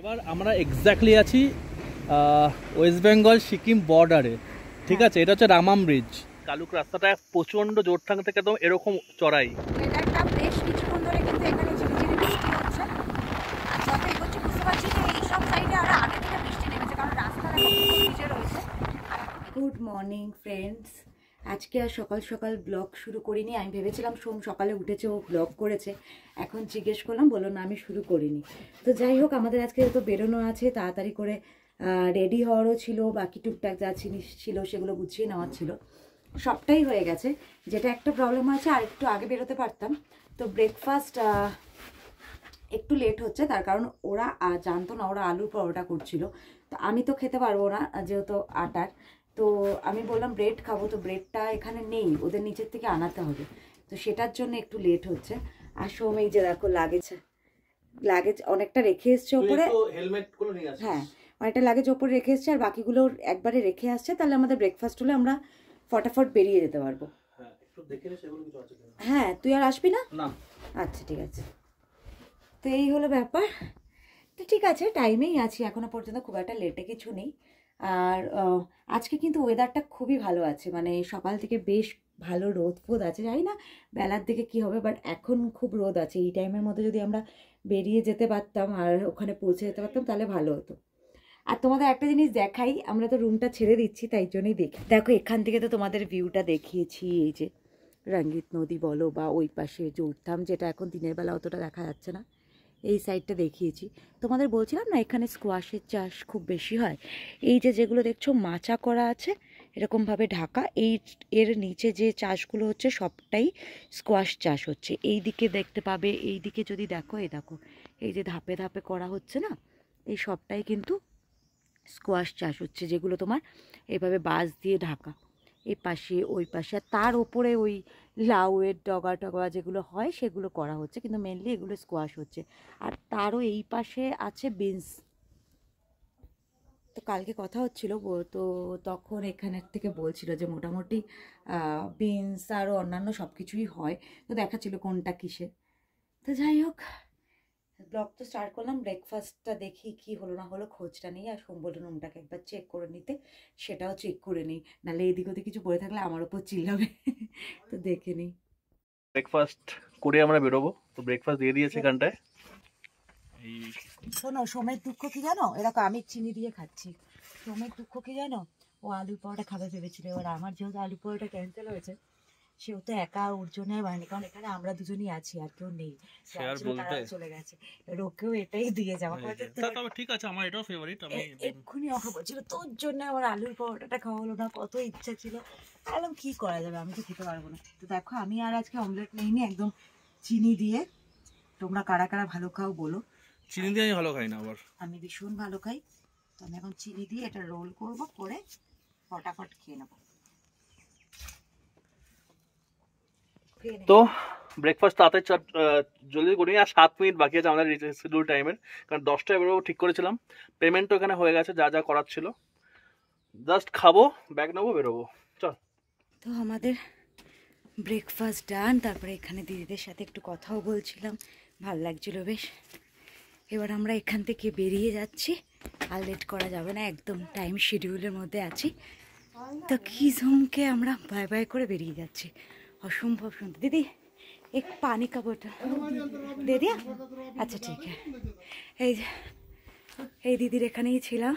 এবার আমরা এক্স্যাক্টলি আছি ওয়েস্ট বেঙ্গল সিকিম বর্ডারে, ঠিক আছে। এটা হচ্ছে রামাম ব্রিজ। কালুক রাস্তাটা প্রচন্ড জোর থাকা থেকে একদম এরকম চড়াই। ওয়েদারটা বেশ কিছুক্ষণ ধরে কিন্তু এখানে ঝিরিঝিরি বৃষ্টি হচ্ছে। আর যত এগোচ্ছি বুঝতে পারছি যে এইসব সাইডে আরো আগে থেকে বৃষ্টি নেমেছে, কারণ রাস্তাটা ভিজে রয়েছে। গুড মর্নিং ফ্রেন্ডস, আজকে আর সকাল সকাল ব্লগ শুরু করিনি। আমি ভেবেছিলাম সোম সকালে উঠেছে, ও ব্লগ করেছে। এখন জিজ্ঞেস করলাম, বললো না আমি শুরু করিনি। তো যাই হোক, আমাদের আজকে তো বেরোনো আছে, তাড়াতাড়ি করে রেডি হওয়ারও ছিল, বাকি টুকটাক যা জিনিস ছিল সেগুলো গুছিয়ে নেওয়ার ছিল, সবটাই হয়ে গেছে। যেটা একটা প্রবলেম আছে, আর একটু আগে বেরোতে পারতাম। তো ব্রেকফাস্ট একটু লেট হচ্ছে, তার কারণ ওরা জানতো না, ওরা আলুর পরোটা করছিল। তো আমি তো খেতে পারবো না যেহেতু আটার। তো আমি বললাম ব্রেড খাবো, তো ব্রেডটা এখানে নেই, ওদের নিচের থেকে আনাতে হবে। তো সেটার জন্য একটু লেট হচ্ছে। আর সোম এই যে দেখো লাগেজ অনেকটা রেখে এসছে ওপরে। হ্যাঁ, অনেকটা লাগেজ ওপরে রেখে এসছে, আর বাকিগুলো একবারে রেখে আসছে। তাহলে আমাদের ব্রেকফাস্ট হলে আমরা ফটাফট বেরিয়ে যেতে পারবো। হ্যাঁ, তুই আর আসবি না? আচ্ছা ঠিক আছে। তো এই হলো ব্যাপার। তো ঠিক আছে, টাইমেই আছি এখনো পর্যন্ত, খুব একটা লেটে কিছু নেই। আর আজকে কিন্তু ওয়েদারটা খুবই ভালো আছে, মানে সকাল থেকে বেশ ভালো রোদ ফোদ আছে। জানি না বেলার দিকে কি হবে, বাট এখন খুব রোদ আছে। এই টাইমের মধ্যে যদি আমরা বেরিয়ে যেতে পারতাম আর ওখানে পৌঁছে যেতে পারতাম তাহলে ভালো হতো। আর তোমাদের একটা জিনিস দেখাই, আমরা তো রুমটা ছেড়ে দিচ্ছি, তাই জন্যই দেখো এখান থেকে তো তোমাদের ভিউটা দেখিয়েছি। এই যে রঙ্গিত নদী বলো বা ওই পাশে যে উঠতাম, যেটা এখন দিনের বেলা অতটা দেখা যাচ্ছে না, এই সাইডটা দেখিয়েছি। তোমাদের বলছিলাম না এখানে স্কোয়াশের চাষ খুব বেশি হয়। এই যেগুলো দেখছো মাচা করা আছে এরকমভাবে ঢাকা, এর নিচে যে চাষগুলো হচ্ছে সবটাই স্কোয়াশ চাষ হচ্ছে। এই দিকে দেখতে পাবে, এই দিকে যদি দেখো, এই যে ধাপে ধাপে করা হচ্ছে না, এই সবটাই কিন্তু স্কোয়াশ চাষ হচ্ছে, যেগুলো তোমার এইভাবে বাঁশ দিয়ে ঢাকা, এই পাশে ওই পাশে। আর তার ওপরে ওই লাউয়ের ডগা টগা যেগুলো হয় সেগুলো করা হচ্ছে, কিন্তু মেনলি এগুলো স্কোয়াশ হচ্ছে। আর তারও এই পাশে আছে বিনস। তো কালকে কথা হচ্ছিল, তো তখন এখানের থেকে বলছিল যে মোটামুটি বিনস আরও অন্যান্য সব কিছুই হয়। তো দেখাচ্ছিল কোনটা কিসে। তো যাই হোক, ব্লগ তো স্টার্ট করলাম। ব্রেকফাস্টটা দেখি কি হলো না হলো, খোঁজটা নেই। আর সোম বলল রুমটাকে একবার চেক করে নিতে, সেটাও চেক করে নিই, নাহলে এদিক ওদিক কিছু পড়ে থাকলে আমার ওপর চিল্লাবে। তো দেখে নিই। ব্রেকফাস্ট করে আমরা বেরোবো, তো ব্রেকফাস্ট দিয়ে দিয়েছে এখানটায়। শোনো, সোমের দুঃখ কি জানো, এরকম আমি চিনি দিয়ে খাচ্ছি। সোমের দুঃখ কি জানো, ও আলু পরোটা খাবে ভেবেছিল। এবার আমার যেহেতু আলু পরোটা ক্যান্সেল হয়েছে, সেও তো একা ওর জন্য বাড়ি, কারণ এখানে আমরা দুজনই আছি, আর কেউ নেই, চলে গেছে। ওকেও এটাই দিয়ে যাওয়া। ঠিক আছে, আমার এটাও ফেভারিট। আমি এক্ষুনি ওকে বলছিল তোর জন্য আমার আলুর পরোটাটা খাওয়া হলো না, কত ইচ্ছা ছিল। বললাম কি করা যাবে, আমি তো খেতে পারবো না। তো দেখো আমি আর আজকে অমলেট নিইনি, একদম চিনি দিয়ে। তোমরা কারা কারা ভালো খাও বলো। চিনি দিয়ে আমি ভালো খাই না, আবার আমি ভীষণ ভালো খাই। তো আমি এখন চিনি দিয়ে এটা রোল করব, করে ফটাফট খেয়ে নেবো। তো ব্রেকফাস্ট তাড়াতাড়ি জলদি করি। আর 7 মিনিট বাকি আছে আমাদের শিডিউল টাইমের, কারণ 10টায় বেরোবো ঠিক করেছিলাম। পেমেন্টও এখানে হয়ে গেছে, যা যা করার ছিল। জাস্ট খাবো, ব্যাগ নেবো, বেরোবো, চল। তো আমাদের ব্রেকফাস্ট ডান। তারপরে এখানে দিদিদের সাথে একটু কথাও বলছিলাম, ভাল লাগছিল বেশ। এবার আমরা এখান থেকে বেরিয়ে যাচ্ছি, আর লেট করা যাবে না, একদম টাইম শিডিউলের মধ্যে আছি। তো কি ঝুমকে আমরা বাই বাই করে বেরিয়ে যাচ্ছি, অসম্ভব সুন্দর। দিদি এক পানি का बोतल दे दिया? আচ্ছা ঠিক আছে। এই দিদির এখানেই ছিলাম,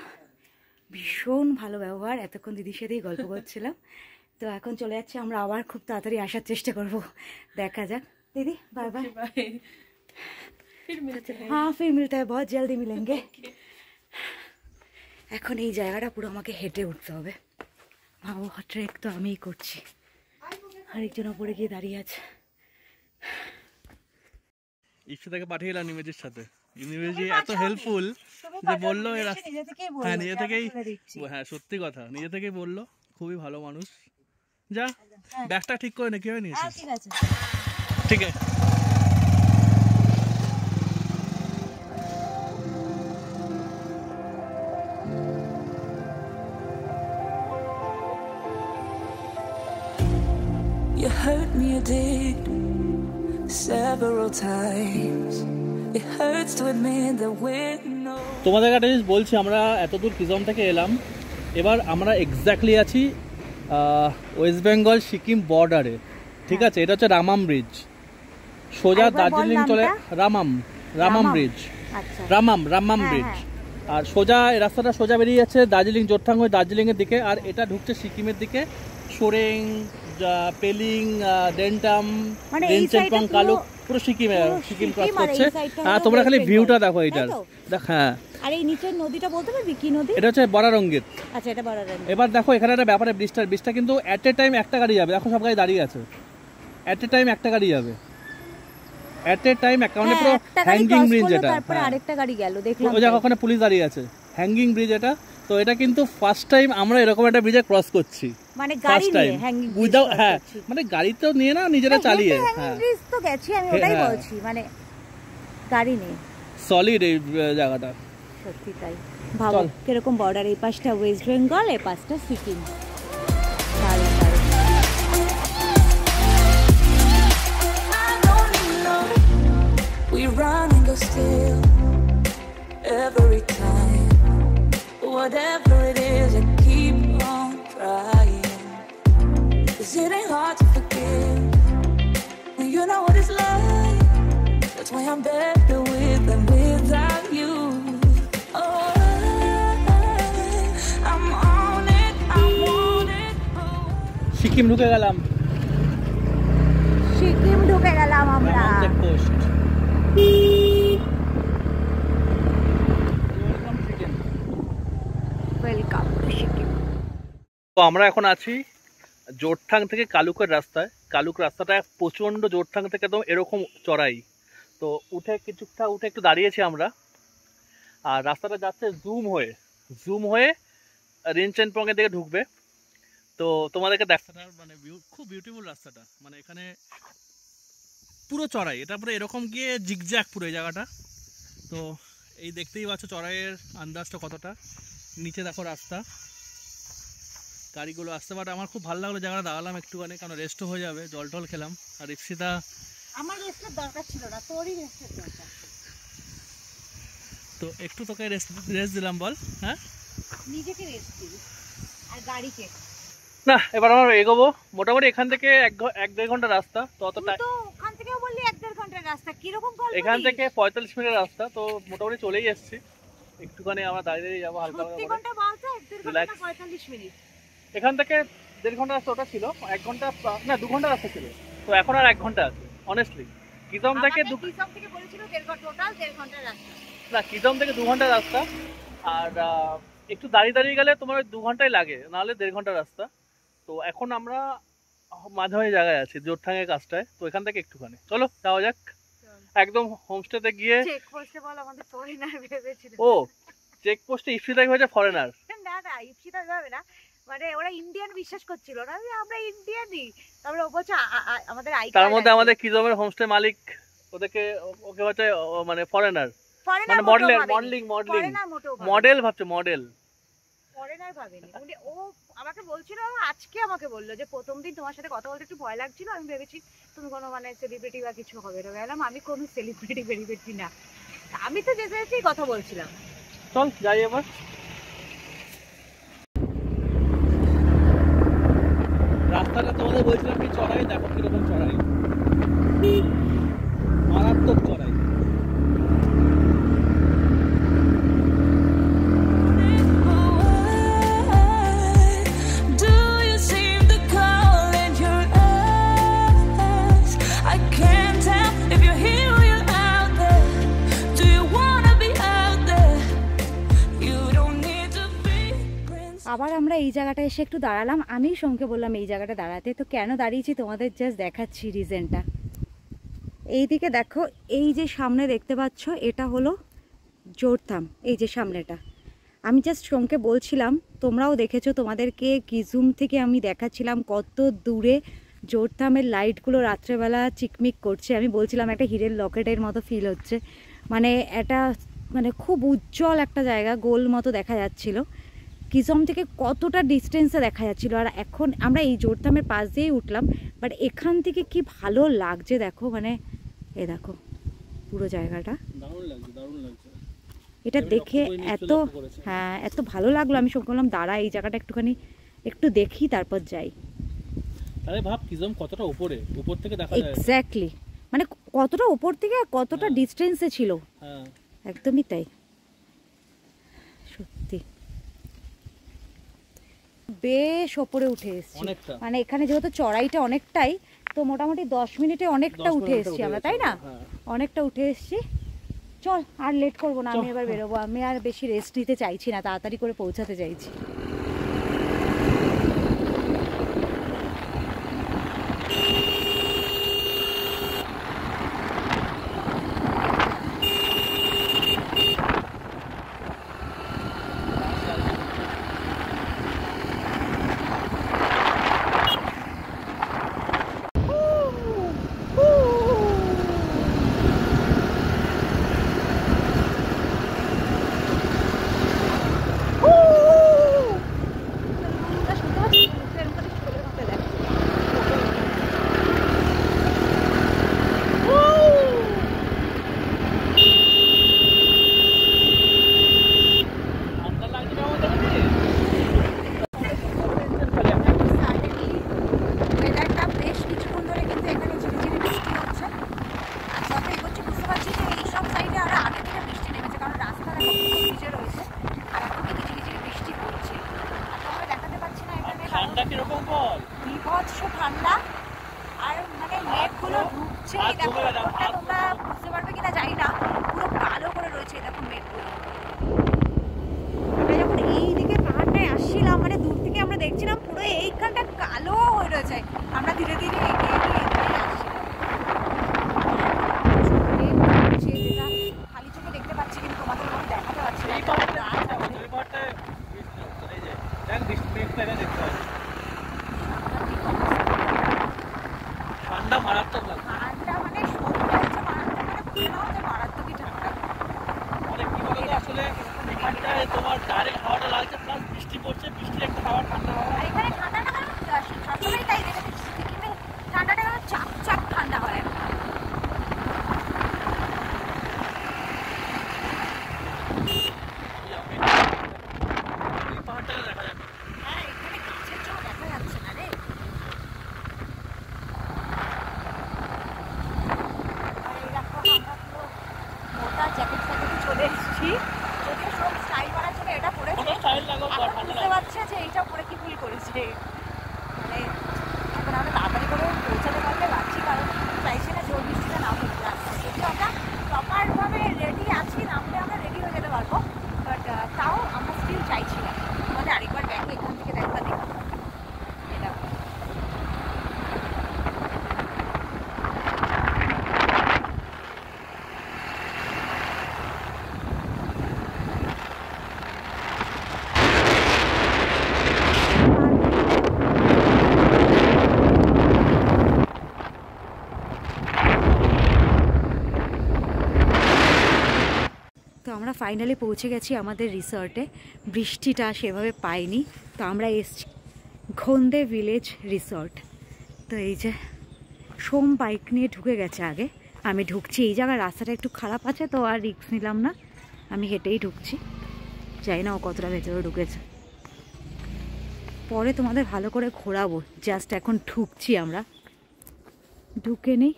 ভীষণ ভালো ব্যবহার, এতক্ষণ দিদির সাথেই গল্প করছিলাম। তো এখন চলে যাচ্ছি আমরা, আবার খুব তাড়াতাড়ি আসার চেষ্টা করব, দেখা যাক। দিদি বাই বাই। हाँ फिर मिलता है, बहुत जल्दी मिलेंगे। এখন এই জায়গাটা পুরো আমাকে হেঁটে উঠতে হবে। ট্রেক তো আমিই করছি, আরেকজন ওপরে গিয়ে দাঁড়িয়ে আছে। ইচ্ছাটাকে পাঠিয়ে এলাম নিমেজের সাথে। নিমেজি এত হেল্পফুল যে বললো এরা, হ্যাঁ নিজে থেকেই, হ্যাঁ সত্যি কথা, নিজে থেকেই বললো, খুবই ভালো মানুষ। যা ব্যাগটা ঠিক করে নে, কি হয় নিয়েছিস? ঠিক আছে, ঠিক আছে। You hurt me, you did, several times. It hurts to admit that we're no তোমাদের একটা জিনিস বলছি, আমরা এতদূর কিজম থেকে এলাম, এবার আমরা এক্স্যাক্টলি আছি ওয়েস্ট বেঙ্গল সিকিম বর্ডারে, ঠিক আছে? এটা হচ্ছে রামাম ব্রিজ, সোজা আরেকবার বল দার্জিলিং চলে। নামটা। রামাম ব্রিজ, আচ্ছা রামাম হ্যাঁ, ব্রিজ। হ্যাঁ। আর সোজা এই রাস্তাটা সোজা বেরিয়ে যাচ্ছে দার্জিলিং, জোরথাং হয়ে দার্জিলিংয়ের দিকে, আর এটা ঢুকছে সিকিমের দিকে, সোরেং, পেলিং, ডেন্টাম, মানে এই রেনচেনপং, সাইডে কালুক, পুরো সিকিম ক্রস সিকিম আর এই করছে। সাইডটা আর হলো তোমরা খালি ওয়েস্ট ভিউটা বেঙ্গল, দেখো এইটার, তাই তো? দেখ। হ্যাঁ, আর এই নিচের নদীটা বলতে পারবি কি নদী? এটা হচ্ছে বরারঙ্গিত। আচ্ছা এটা বর্ডার। এবার দেখো এখানে একটা ব্যাপারে, বৃষ্টিটা কিন্তু অ্যাট এ টাইম একটা গাড়ি যাবে, দেখো সব গাড়ি দাঁড়িয়ে আছে, অ্যাট এ টাইম একটা গাড়ি যাবে, অ্যাট এ টাইম একটা, মানে পুরো হ্যাঙ্গিং ব্রিজ এটা। তারপরে আরেকটা গাড়ি গেল দেখলাম। ওই জায়গা ওখানে পুলিশ দাঁড়িয়ে আছে, হ্যাঙ্গিং ব্রিজ এটা। তো এটা কিন্তু ফার্স্ট টাইম আমরা এরকম একটা ব্রিজে ক্রস করছি, মানে গাড়ি ফার্স্ট টাইম নিয়ে হ্যাঙ্গিং উইদাউট, হ্যাঁ মানে গাড়ি তো নিয়ে না, নিজেরা চালিয়ে। হ্যাঁ, ব্রিজ তো গেছি আমি, ওটাই হ্যাঁ। বলছি, মানে গাড়ি নেই। সলিড এই জায়গাটা। সত্যি তাই। ভাবো কিরকম বর্ডার, এই পাশটা ওয়েস্ট বেঙ্গল, এই পাশটা সিকিম। দারুণ দারুণ। I don't even know. We run and go still every time. Whatever it is, I keep on trying. 'Cause it ain't hard to forgive when you know what it's like. That's why I'm better with than without you. Oh, I'm on it, I want it. Sikkim ঢুকে গেলাম, সিকিম ঢুকে গেলাম আমরা। Checkpost. Welcome to Sikkim. তো আমরা এখন আছি জোরথাং থেকে কালুকের রাস্তায়। কালুক রাস্তাটা প্রচণ্ড, জোরথাং থেকে একদম এরকম চড়াই। তো কিছুটা উঠে একটু দাঁড়িয়েছি আমরা, আর রাস্তাটা যাচ্ছে জুম হয়ে রিনচেনপংয়ের দিকে ঢুকবে। তো তোমাদেরকে রাস্তাটা মানে খুব বিউটিফুল রাস্তাটা, মানে এখানে পুরো চড়াই, এটা পুরো এরকম গিয়ে জিগজ্যাগ পুরো এই জায়গাটা। তো এই দেখতেই পাচ্ছ চড়াইয়ের আন্দাজটা কতটা। নিচে দেখো রাস্তা, গাড়িগুলো আসতে, বাট আমার খুব ভালো লাগলো জায়গাটা, দাঁড়ালাম একটুখানি, কারণ রেস্টও হয়ে যাবে, জল টল খেলাম। আর রিক্সিতা, আমার রেস্টের দরকার ছিল না, তোরই রেস্টের দরকার। তো একটু তোকে রেস্ট দিলাম, বল। হ্যাঁ, নিজেকে রেস্ট দিবি আর গাড়িকে না। এবার আমরা এগোবো, মোটামুটি এখান থেকে 1-1.5 ঘন্টা রাস্তা। তো অতটা, তো ওখান থেকেও বললি 1-1.5 ঘন্টার রাস্তা, কিরকম কল এখান থেকে 45 মিনিটের রাস্তা। তো মোটামুটি চলেই এসেছি, একটুখানি আমরা দাঁড়িয়ে যাবো হালকা সত্যি করে। ঘন্টা বলতে 1.5 Relax. ঘন্টা 45 মিনিট। এখান থেকে 1.5 ঘন্টা রাস্তা ওটা ছিল, 1 ঘন্টা না 2 ঘন্টা রাস্তা ছিল। তো এখন আর 1 ঘন্টা আছে অনেস্টলি। কিজম থেকে কিসব থেকে বলেছিল 1.5 ঘন্টা, টোটাল 1.5 ঘন্টার রাস্তা। না, কিজম থেকে 2 ঘন্টা রাস্তা। আর একটু দাঁড়িয়ে গেলে তোমার 2 ঘন্টাই লাগে, নাহলে 1.5 ঘন্টা রাস্তা। তো এখন আমরা মাঝামাঝি জায়গায় আছি, জোরথাঙের কাজটায়। তো এখান থেকে একটুখানি চলো যাওয়া যাক একদম হোমস্টেতে গিয়ে। চেক পোস্টে বল আমাদের ফরেনার ভেবেছিল। ও, চেকপোস্টে ইফতিদাই হয়েছে ফরেনার। না না, ইপসিতা যাবে না, মানে ওরা ইন্ডিয়ান বিশ্বাস করছিল না, আমরা ইন্ডিয়ানই। তারপরে ও বলছে আমাদের আই, তার মধ্যে আমাদের কিজমের হোমস্টে মালিক ওকে হচ্ছে মানে ফরেনার, মানে মডেল ভাবছে, মডেল ফরেনার ভাবেনি উনি। ও আমাকে বলছিল, আজকে আমাকে বললো যে প্রথম দিন তোমার সাথে কথা বলতে একটু ভয় লাগছিল, আমি ভেবেছি তুমি কোনো মানে সেলিব্রিটি বা কিছু হবে না। গেলাম আমি কোনো সেলিব্রিটি না, আমি তো যেতে কথা বলছিলাম। চল যাই এবার। রাস্তাটা তোমাদের বলছিলাম কি চড়াই, দেখো কিরকম চড়াই, মারাত্মক চড়াই। Do you seem to call in your eyes? I can't tell if you're here or you're out there. Do you wanna be out there? You don't need to be Prince. আবার আমরা এই জায়গাটা এসে একটু দাঁড়ালাম। আমি সোমকে বললাম এই জায়গাটা দাঁড়াতে, তো কেন দাঁড়িয়েছি তোমাদের জাস্ট দেখাচ্ছি রিজনটা। এইদিকে দেখো, এই যে সামনে দেখতে পাচ্ছ এটা হলো জোরথাম, এই যে সামনেটা। আমি জাস্ট সোমকে বলছিলাম, তোমরাও দেখেছো, তোমাদেরকে কিজুম থেকে আমি দেখাচ্ছিলাম কত দূরে জোরথামের লাইটগুলো রাত্রেবেলা চিকমিক করছে। আমি বলছিলাম একটা হীরের লকেটের মতো ফিল হচ্ছে, মানে এটা মানে খুব উজ্জ্বল একটা জায়গা, গোল মতো দেখা যাচ্ছিল। কিজম থেকে কতটা ডিস্টেন্সে দেখা যাচ্ছিল। আর এখন আমরা এই জোরথামের পাশ দিয়েই উঠলাম, বাট এখান থেকে কি ভালো লাগছে দেখো, মানে এ দেখো পুরো জায়গাটা। দারুণ লাগছে, দারুণ লাগছে। এটা দেখে হ্যাঁ এত ভালো লাগলো, আমি সব বললাম দাঁড়া এই জায়গাটা একটুখানি একটু দেখি তারপর যাই। আরে ভাব কিজম কতটা উপরে, উপর থেকে দেখা যায় এক্স্যাক্টলি, মানে কতটা উপর থেকে কতটা ডিস্টেন্সে ছিল। হ্যাঁ একদমই তাই, সত্যি বেশ ওপরে উঠে এসেছি। মানে এখানে যেহেতু চড়াইটা অনেকটাই, তো মোটামুটি 10 মিনিটে অনেকটা উঠে এসেছি আমরা, তাই না? অনেকটা উঠে এসেছি। চল আর লেট করবো না, আমি এবার বেরোবো। আমি আর বেশি রেস্ট নিতে চাইছি না, তাড়াতাড়ি করে পৌঁছাতে চাইছি। ঠান্ডা আর মানে মেঘগুলো ঢুকছে, দেখো তোমরা বুঝতে পারবে কিনা জানি না, পুরো কালো করে রয়েছে দেখো মেঘগুলো। আমরা যখন এইদিকে পাহাড়টায় আসছিলাম, মানে দূর থেকে আমরা দেখছিলাম পুরো এইখানটা কালো হয়ে রয়েছে। আমরা ধীরে ধীরে এগিয়ে আসছিলাম, খালি চোখে দেখতে পাচ্ছি কিন্তু তোমাদের মধ্যে দেখাতে পারছি না। ঠান্ডা মারাত্মক লাগে, ঠান্ডা মানে সত্যি মারাত্মক, মানে মারাত্মকই ঠান্ডা। মানে কি বলতো আসলে এখানটায় তোমার ডাইরেক্ট হাওয়াটা লাগছে, প্লাস বৃষ্টি পড়ছে, বৃষ্টির একটা হাওয়া, ঠান্ডা হাওয়া। এখানে ঠান্ডাটা সবসময় তাই দেখেছি, সিকিমে ঠান্ডাটা চাপ চাপ ঠান্ডা হয়। পাহাড়টাকে দেখা যাবে, হ্যাঁ এখানে গাছের জন্য দেখা যাচ্ছে না রে। আর এরকম আমরা পুরো মোটা জ্যাকেট ফ্যাকেটে চলে এসেছি, যদিও সব স্টাইল করার জন্য এটা পরেছে। এখন বুঝতে পারছে যে এইটা পরে কি ভুল করেছে। মানে এখন আমরা তাড়াতাড়ি করে পৌঁছাতে পারলে পারছি, কারণ চাইছি না জোর বৃষ্টিটা না হতে আসছে। যদিও আমরা প্রপারভাবে রেডি আছি, নামলে আমরা রেডি হয়ে যেতে পারবো, বাট তাও আমরা স্টিল চাইছি না। আমাদের আরেকবার দেখো এখান থেকে দেখা দেখো এটা। তো আমরা ফাইনালি পৌঁছে গেছি আমাদের রিসর্টে। বৃষ্টিটা সেভাবে পাইনি, তো আমরা এসছি ঘন্দে ভিলেজ রিসর্ট। তো এই যে সোম বাইক নিয়ে ঢুকে গেছে আগে, আমি ঢুকছি। এই জায়গার রাস্তাটা একটু খারাপ আছে, তো আর রিস্ক নিলাম না, আমি হেঁটেই ঢুকছি। জানি না ও কতটা ভেতরে ঢুকেছে, পরে তোমাদের ভালো করে ঘোরাবো। জাস্ট এখন ঢুকছি আমরা, ঢুকে নেই।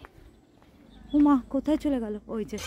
ও মা কোথায় চলে গেল, ওই যে